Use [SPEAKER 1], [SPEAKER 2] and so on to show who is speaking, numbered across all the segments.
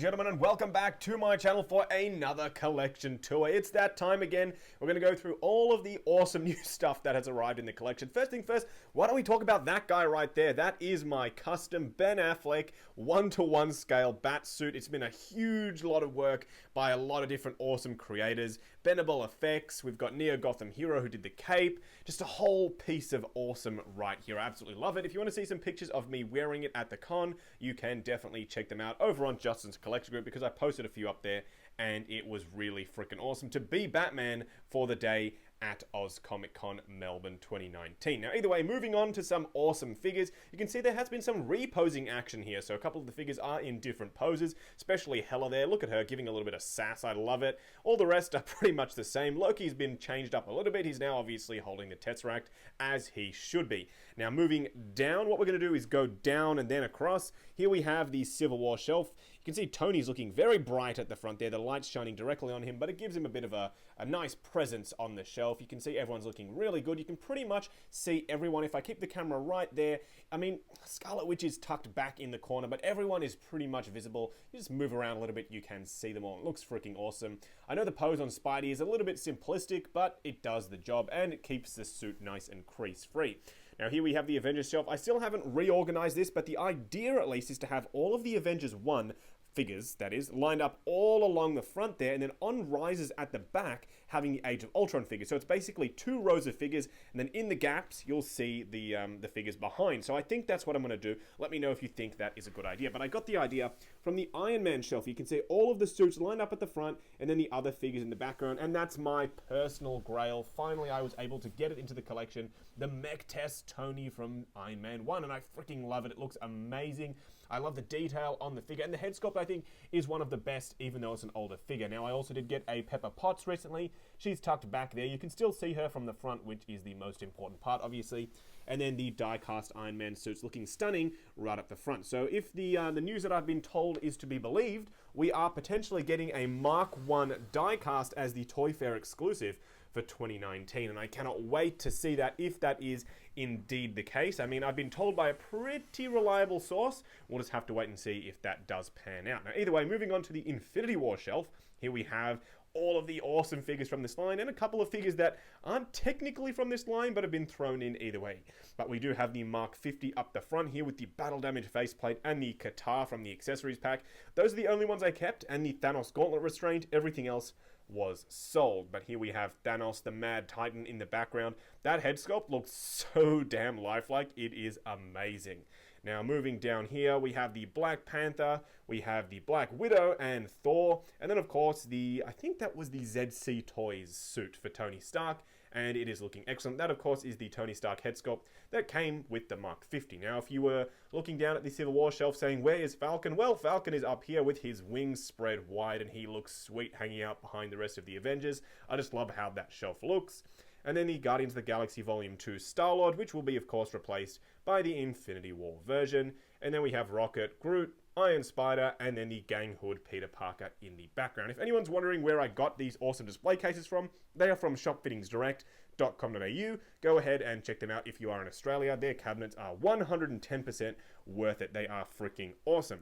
[SPEAKER 1] gentlemen, and welcome back to my channel for another collection tour. It's that time again. We're going to go through all of the awesome new stuff that has arrived in the collection. First thing first, why don't we talk about that guy right there? That is my custom Ben Affleck 1-to-1 scale bat suit. It's been a huge lot of work by a lot of different awesome creators. Benable FX, we've got Neo Gotham Hero who did the cape. Just a whole piece of awesome right here. I absolutely love it. If you want to see some pictures of me wearing it at the con, you can definitely check them out over on Justin's collection group, because I posted a few up there and it was really freaking awesome to be Batman for the day at Oz Comic Con Melbourne 2019. Now, either way, moving on to some awesome figures, you can see there has been some reposing action here. So a couple of the figures are in different poses, especially Hela there. Look at her giving a little bit of sass. I love it. All the rest are pretty much the same. Loki's been changed up a little bit. He's now obviously holding the Tesseract, as he should be. Now, moving down, what we're going to do is go down and then across. Here we have the Civil War shelf. You can see Tony's looking very bright at the front there. The light's shining directly on him, but it gives him a bit of a nice presence on the shelf. You can see everyone's looking really good. You can pretty much see everyone. If I keep the camera right there, I mean, Scarlet Witch is tucked back in the corner, but everyone is pretty much visible. You just move around a little bit, you can see them all. It looks freaking awesome. I know the pose on Spidey is a little bit simplistic, but it does the job, and it keeps the suit nice and crease-free. Now, here we have the Avengers shelf. I still haven't reorganized this, but the idea, at least, is to have all of the Avengers 1 figures, that is, lined up all along the front there, and then on rises at the back, having the Age of Ultron figures. So it's basically 2 rows of figures, and then in the gaps, you'll see the figures behind. So I think that's what I'm going to do. Let me know if you think that is a good idea. But I got the idea from the Iron Man shelf. You can see all of the suits lined up at the front, and then the other figures in the background, and that's my personal grail. Finally, I was able to get it into the collection, the Mech Test Tony from Iron Man 1, and I freaking love it. It looks amazing. I love the detail on the figure, and the head sculpt, I think, is one of the best, even though it's an older figure. Now, I also did get a Pepper Potts recently. She's tucked back there. You can still see her from the front, which is the most important part, obviously. And then the die-cast Iron Man suits looking stunning right up the front. So if the news that I've been told is to be believed, we are potentially getting a Mark 1 die-cast as the Toy Fair exclusive for 2019, and I cannot wait to see that, if that is indeed the case. I mean, I've been told by a pretty reliable source. We'll just have to wait and see if that does pan out. Now, either way, moving on to the Infinity War shelf, here we have all of the awesome figures from this line, and a couple of figures that aren't technically from this line, but have been thrown in either way. But we do have the Mark 50 up the front here with the battle damage faceplate and the Qatar from the accessories pack. Those are the only ones I kept, and the Thanos gauntlet restraint. Everything else was sold. But here we have Thanos, the Mad Titan, in the background. That head sculpt looks so damn lifelike. It is amazing. Now, moving down here, we have the Black Panther, we have the Black Widow and Thor, and then, of course, I think that was the ZC Toys suit for Tony Stark, and it is looking excellent. That, of course, is the Tony Stark head sculpt that came with the Mark 50. Now, if you were looking down at the Civil War shelf saying, where is Falcon? Well, Falcon is up here with his wings spread wide, and he looks sweet hanging out behind the rest of the Avengers. I just love how that shelf looks. And then the Guardians of the Galaxy Volume 2 Star-Lord, which will be, of course, replaced by the Infinity War version. And then we have Rocket, Groot, Iron Spider, and then the Gang Hood Peter Parker in the background. If anyone's wondering where I got these awesome display cases from, they are from shopfittingsdirect.com.au. Go ahead and check them out if you are in Australia. Their cabinets are 110% worth it. They are freaking awesome.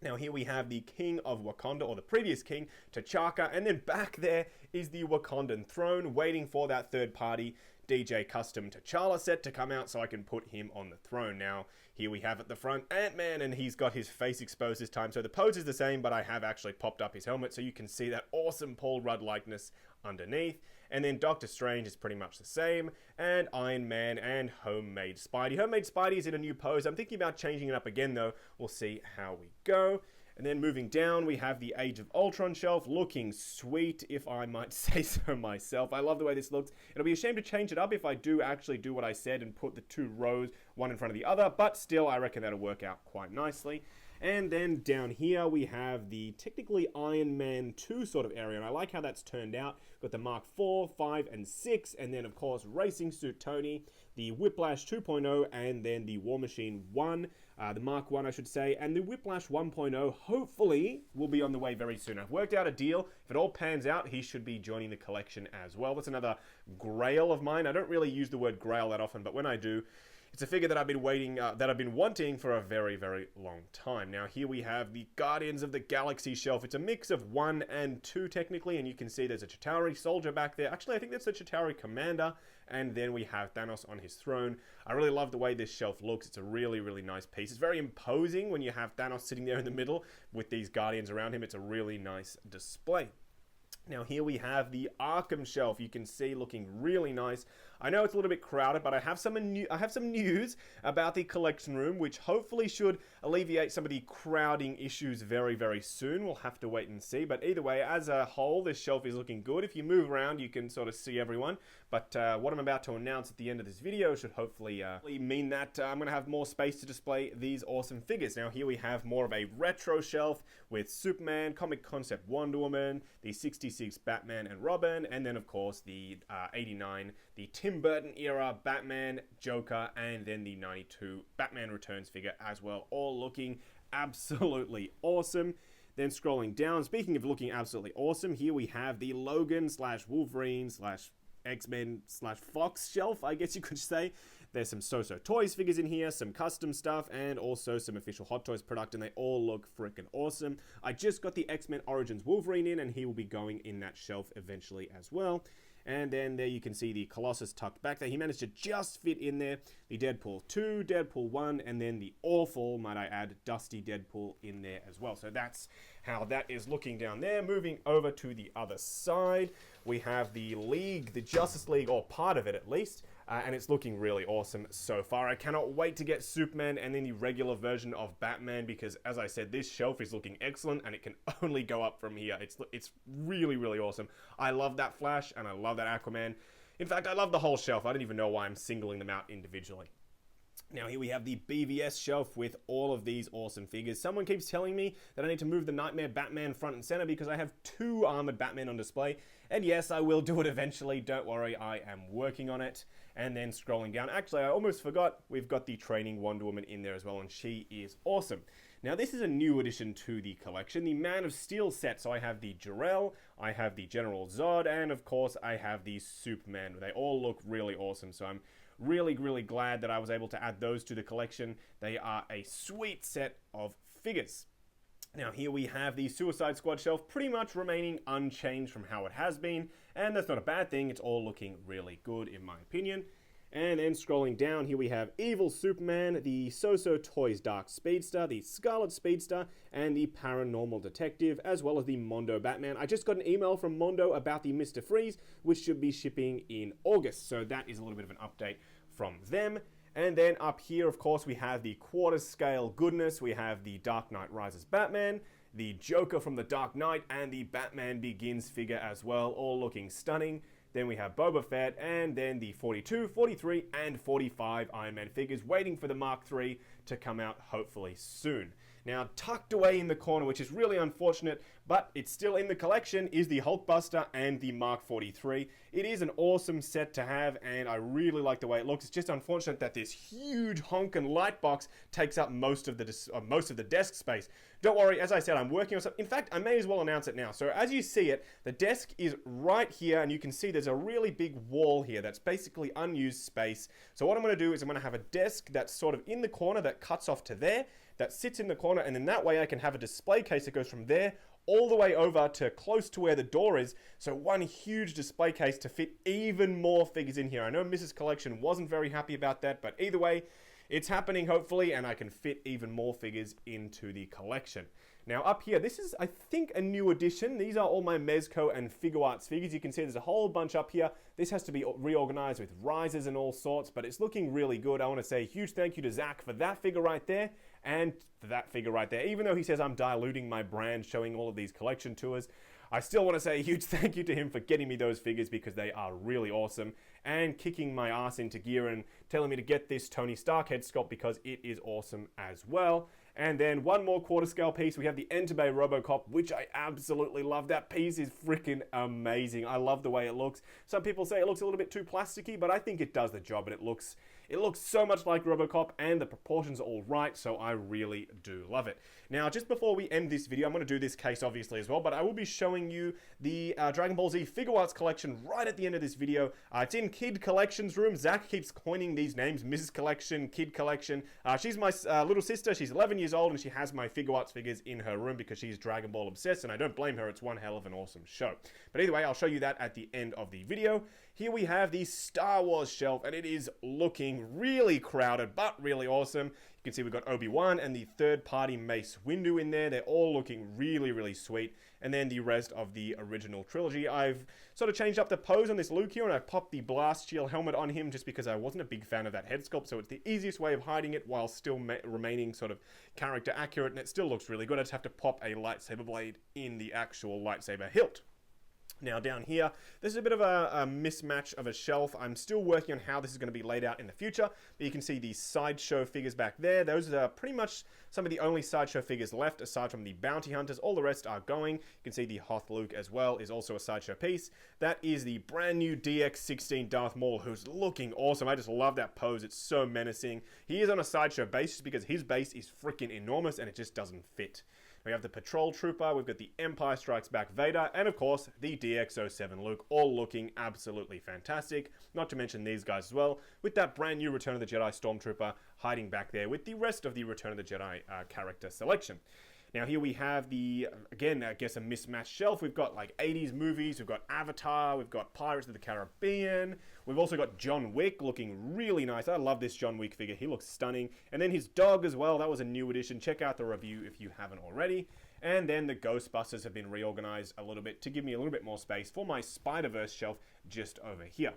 [SPEAKER 1] Now, here we have the King of Wakanda, or the previous king, T'Chaka, and then back there is the Wakandan throne, waiting for that third-party DJ Custom T'Challa set to come out so I can put him on the throne. Now, here we have at the front Ant-Man, and he's got his face exposed this time, so the pose is the same, but I have actually popped up his helmet so you can see that awesome Paul Rudd likeness underneath. And then Doctor Strange is pretty much the same, and Iron Man and Homemade Spidey. Homemade Spidey is in a new pose. I'm thinking about changing it up again, though. We'll see how we go. And then moving down, we have the Age of Ultron shelf, looking sweet, if I might say so myself. I love the way this looks. It'll be a shame to change it up if I do actually do what I said and put the 2 rows, one in front of the other, but still, I reckon that'll work out quite nicely. And then down here, we have the technically Iron Man 2 sort of area, and I like how that's turned out. Got the Mark 4, 5, and 6, and then, of course, Racing Suit Tony, the Whiplash 2.0, and then the War Machine 1, the Mark 1, I should say, and the Whiplash 1.0, hopefully, will be on the way very soon. I've worked out a deal. If it all pans out, he should be joining the collection as well. That's another grail of mine. I don't really use the word grail that often, but when I do, it's a figure that I've been waiting, that I've been wanting for a very, very long time. Now here we have the Guardians of the Galaxy shelf. It's a mix of 1 and 2 technically, and you can see there's a Chitauri soldier back there. Actually, I think that's the Chitauri commander, and then we have Thanos on his throne. I really love the way this shelf looks. It's a really, really nice piece. It's very imposing when you have Thanos sitting there in the middle with these Guardians around him. It's a really nice display. Now here we have the Arkham shelf. You can see looking really nice. I know it's a little bit crowded, but I have some news about the collection room, which hopefully should alleviate some of the crowding issues very, very soon. We'll have to wait and see. But either way, as a whole, this shelf is looking good. If you move around, you can sort of see everyone. But what I'm about to announce at the end of this video should hopefully mean that I'm going to have more space to display these awesome figures. Now here we have more of a retro shelf with Superman, Comic Concept Wonder Woman, the 66 Batman and Robin, and then of course the 89, the Tim Burton era Batman, Joker, and then the 92 Batman Returns figure as well, all looking absolutely awesome. Then scrolling down, speaking of looking absolutely awesome, here we have the Logan / Wolverine / X-Men / Fox shelf, I guess you could say. There's some So-So Toys figures in here, some custom stuff, and also some official Hot Toys product, and they all look freaking awesome. I just got the X-Men Origins Wolverine in, and he will be going in that shelf eventually as well. And then there you can see the Colossus tucked back there. He managed to just fit in there. The Deadpool 2, Deadpool 1, and then the awful, might I add, Dusty Deadpool in there as well. So that's how that is looking down there. Moving over to the other side, we have the League, the Justice League, or part of it at least. And it's looking really awesome so far. I cannot wait to get Superman and then the regular version of Batman because, as I said, this shelf is looking excellent and it can only go up from here. It's really, really awesome. I love that Flash and I love that Aquaman. In fact, I love the whole shelf. I don't even know why I'm singling them out individually. Now here we have the BVS shelf with all of these awesome figures. Someone keeps telling me that I need to move the Nightmare Batman front and center because I have 2 armored Batman on display. And yes, I will do it eventually. Don't worry, I am working on it. And then scrolling down, actually, I almost forgot, we've got the Training Wonder Woman in there as well, and she is awesome. Now, this is a new addition to the collection, the Man of Steel set. So I have the Jor-El, I have the General Zod, and of course, I have the Superman. They all look really awesome, so I'm really, really glad that I was able to add those to the collection. They are a sweet set of figures. Now here we have the Suicide Squad shelf pretty much remaining unchanged from how it has been, and that's not a bad thing. It's all looking really good in my opinion. And then scrolling down, here we have Evil Superman, the So-So Toys Dark Speedster, the Scarlet Speedster, and the Paranormal Detective, as well as the Mondo Batman. I just got an email from Mondo about the Mr. Freeze, which should be shipping in August, so that is a little bit of an update from them. And then up here, of course, we have the quarter scale goodness. We have the Dark Knight Rises Batman, the Joker from the Dark Knight, and the Batman Begins figure as well, all looking stunning. Then we have Boba Fett, and then the 42, 43, and 45 Iron Man figures waiting for the Mark III to come out hopefully soon. Now, tucked away in the corner, which is really unfortunate, but it's still in the collection, is the Hulkbuster and the Mark 43. It is an awesome set to have, and I really like the way it looks. It's just unfortunate that this huge honkin' light box takes up most of the desk space. Don't worry, as I said, I'm working on something. In fact, I may as well announce it now. So as you see it, the desk is right here, and you can see there's a really big wall here that's basically unused space. So what I'm going to do is I'm going to have a desk that's sort of in the corner that cuts off to there, that sits in the corner, and then that way I can have a display case that goes from there all the way over to close to where the door is. So one huge display case to fit even more figures in here. I know Mrs. Collection wasn't very happy about that, but either way, it's happening hopefully, and I can fit even more figures into the collection. Now up here, this is, I think, a new addition. These are all my Mezco and Figuarts figures. You can see there's a whole bunch up here. This has to be reorganized with risers and all sorts, but it's looking really good. I want to say a huge thank you to Zach for that figure right there, and for that figure right there. Even though he says I'm diluting my brand showing all of these collection tours, I still want to say a huge thank you to him for getting me those figures because they are really awesome and kicking my ass into gear and telling me to get this Tony Stark head sculpt because it is awesome as well. And then one more quarter scale piece. We have the Benable Robocop, which I absolutely love. That piece is freaking amazing. I love the way it looks. Some people say it looks a little bit too plasticky, but I think it does the job and it looks It looks so much like Robocop, and the proportions are all right, so I really do love it. Now, just before we end this video, I'm going to do this case obviously as well, but I will be showing you the Dragon Ball Z Figure Arts collection right at the end of this video. It's in Kid Collection's room. Zach keeps coining these names, Mrs. Collection, Kid Collection. She's my little sister. She's 11 years old, and she has my Figure Arts figures in her room because she's Dragon Ball obsessed, and I don't blame her. It's one hell of an awesome show. But either way, I'll show you that at the end of the video. Here we have the Star Wars shelf, and it is looking really crowded, but really awesome. You can see we've got Obi-Wan and the third-party Mace Windu in there. They're all looking really, really sweet. And then the rest of the original trilogy. I've sort of changed up the pose on this Luke here, and I've popped the blast shield helmet on him just because I wasn't a big fan of that head sculpt, so it's the easiest way of hiding it while still remaining sort of character accurate, and it still looks really good. I just have to pop a lightsaber blade in the actual lightsaber hilt. Now down here, this is a bit of a mismatch of a shelf. I'm still working on how this is going to be laid out in the future, but you can see the Sideshow figures back there. Those are pretty much some of the only Sideshow figures left, aside from the Bounty Hunters. All the rest are going. You can see the Hoth Luke as well is also a Sideshow piece. That is the brand new DX16 Darth Maul, who's looking awesome. I just love that pose. It's so menacing. He is on a Sideshow base just because his base is freaking enormous and it just doesn't fit. We have the Patrol Trooper, we've got the Empire Strikes Back Vader, and of course, the DX07 Luke, all looking absolutely fantastic. Not to mention these guys as well, with that brand new Return of the Jedi Stormtrooper hiding back there with the rest of the Return of the Jedi character selection. Now here we have the, again, I guess a mismatched shelf. We've got like 80s movies, we've got Avatar, we've got Pirates of the Caribbean. We've also got John Wick looking really nice. I love this John Wick figure. He looks stunning. And then his dog as well. That was a new addition. Check out the review if you haven't already. And then the Ghostbusters have been reorganized a little bit to give me a little bit more space for my Spider-Verse shelf just over here.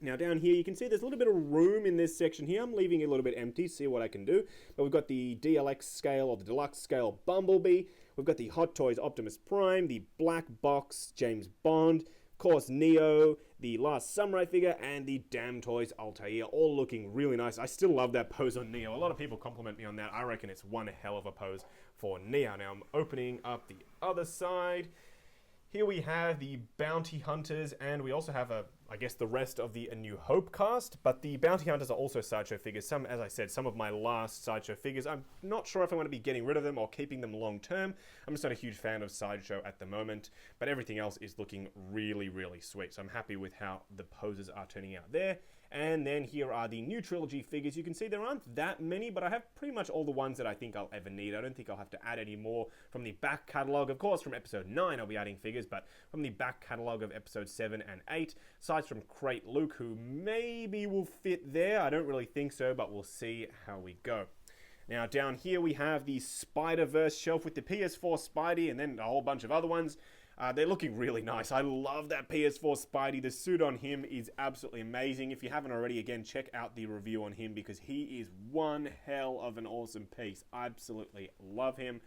[SPEAKER 1] Now down here you can see there's a little bit of room in this section here. I'm leaving it a little bit empty, see what I can do. But we've got the DLX scale or the deluxe scale Bumblebee. We've got the Hot Toys Optimus Prime, the Black Box James Bond, of course Neo, the Last Samurai figure, and the Damn Toys Altair, all looking really nice. I still love that pose on Neo. A lot of people compliment me on that. I reckon it's one hell of a pose for Neo. Now I'm opening up the other side. Here we have the Bounty Hunters, and we also have I guess the rest of the A New Hope cast, but the Bounty Hunters are also Sideshow figures. Some, as I said, some of my last Sideshow figures. I'm not sure if I want to be getting rid of them or keeping them long term. I'm just not a huge fan of Sideshow at the moment, but everything else is looking really, really sweet. So I'm happy with how the poses are turning out there. And then here are the new trilogy figures. You can see there aren't that many, but I have pretty much all the ones that I think I'll ever need. I don't think I'll have to add any more from the back catalogue. Of course, from episode 9 I'll be adding figures, but from the back catalogue of episode 7 and 8, aside from Crate Luke, who maybe will fit there. I don't really think so, but we'll see how we go. Now down here we have the Spider-Verse shelf with the PS4 Spidey and then a whole bunch of other ones. They're looking really nice. I love that PS4 Spidey. The suit on him is absolutely amazing. If you haven't already, again, check out the review on him because he is one hell of an awesome piece. I absolutely love him.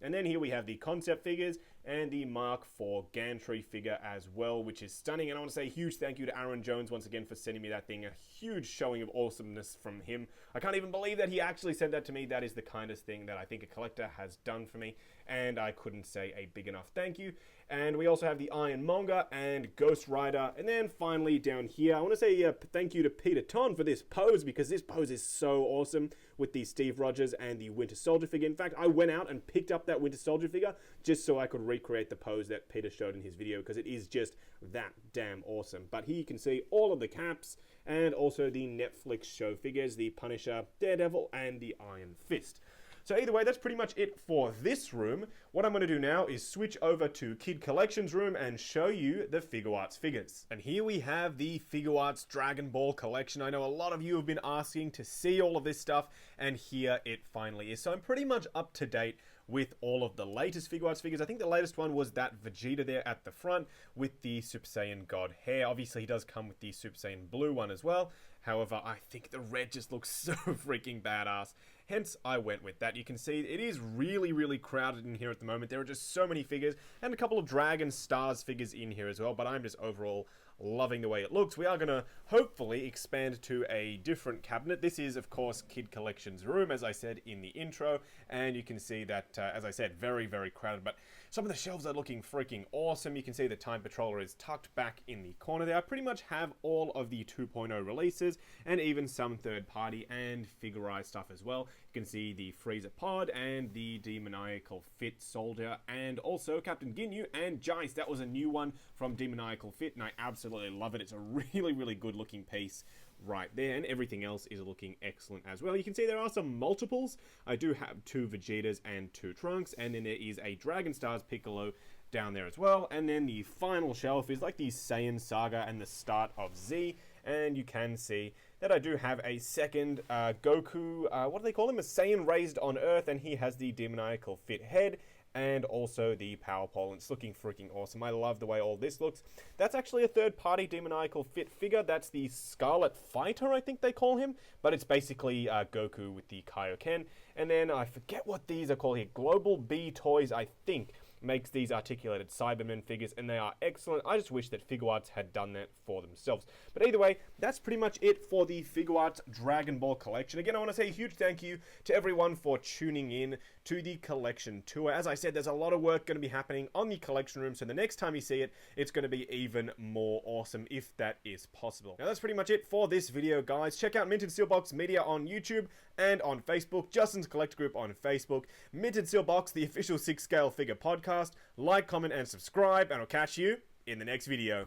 [SPEAKER 1] And then here we have the concept figures and the Mark IV gantry figure as well, which is stunning. And I want to say a huge thank you to Aaron Jones once again for sending me that thing. A huge showing of awesomeness from him. I can't even believe that he actually sent that to me. That is the kindest thing that I think a collector has done for me. And I couldn't say a big enough thank you. And we also have the Ironmonger and Ghost Rider. And then finally down here, I want to say thank you to Peter Ton for this pose because this pose is so awesome with the Steve Rogers and the Winter Soldier figure. In fact, I went out and picked up that Winter Soldier figure just so I could recreate the pose that Peter showed in his video because it is just that damn awesome. But here you can see all of the caps and also the Netflix show figures, the Punisher, Daredevil, and the Iron Fist. So either way, that's pretty much it for this room. What I'm going to do now is switch over to Kid Collection's room and show you the Figure Arts figures. And here we have the Figure Arts Dragon Ball collection. I know a lot of you have been asking to see all of this stuff, and here it finally is. So I'm pretty much up to date with all of the latest Figure Arts figures. I think the latest one was that Vegeta there at the front with the Super Saiyan God hair. Obviously, he does come with the Super Saiyan Blue one as well. However, I think the red just looks so freaking badass. Hence, I went with that. You can see it is really, really crowded in here at the moment. There are just so many figures and a couple of Dragon Stars figures in here as well. But I'm just overall loving the way it looks. We are going to hopefully expand to a different cabinet. This is, of course, Kid Collection's room, as I said in the intro, and you can see that, as I said, very, very crowded, but some of the shelves are looking freaking awesome. You can see the Time Patroller is tucked back in the corner there. I pretty much have all of the 2.0 releases, and even some third-party and figurized stuff as well. You can see the Freezer Pod, and the Demoniacal Fit Soldier, and also Captain Ginyu and Jice. That was a new one from Demoniacal Fit, and I absolutely love it. It's a really, really good looking piece right there, and everything else is looking excellent as well. You can see there are some multiples. I do have 2 Vegetas and 2 Trunks, and then there is a Dragon Stars Piccolo down there as well. And then the final shelf is like the Saiyan Saga and the start of Z, and you can see that I do have a second Goku, what do they call him? A Saiyan raised on Earth, and he has the Demoniacal Fit head and also the Power Pole, and it's looking freaking awesome. I love the way all this looks. That's actually a third-party Demoniacal Fit figure. That's the Scarlet Fighter, I think they call him, but it's basically Goku with the Kaioken. And then I forget what these are called here. Global B Toys, I think, makes these articulated Cybermen figures, and they are excellent. I just wish that Figuarts had done that for themselves. But either way, that's pretty much it for the Figuarts Dragon Ball collection. Again, I want to say a huge thank you to everyone for tuning in to the collection tour. As I said, there's a lot of work going to be happening on the collection room, so the next time you see it, it's going to be even more awesome, if that is possible. Now, that's pretty much it for this video, guys. Check out Minted Steelbox Media on YouTube and on Facebook, Justin's Collect Group on Facebook, Minted Steelbox, the official 6-scale figure podcast. Like, comment, and subscribe, and I'll catch you in the next video.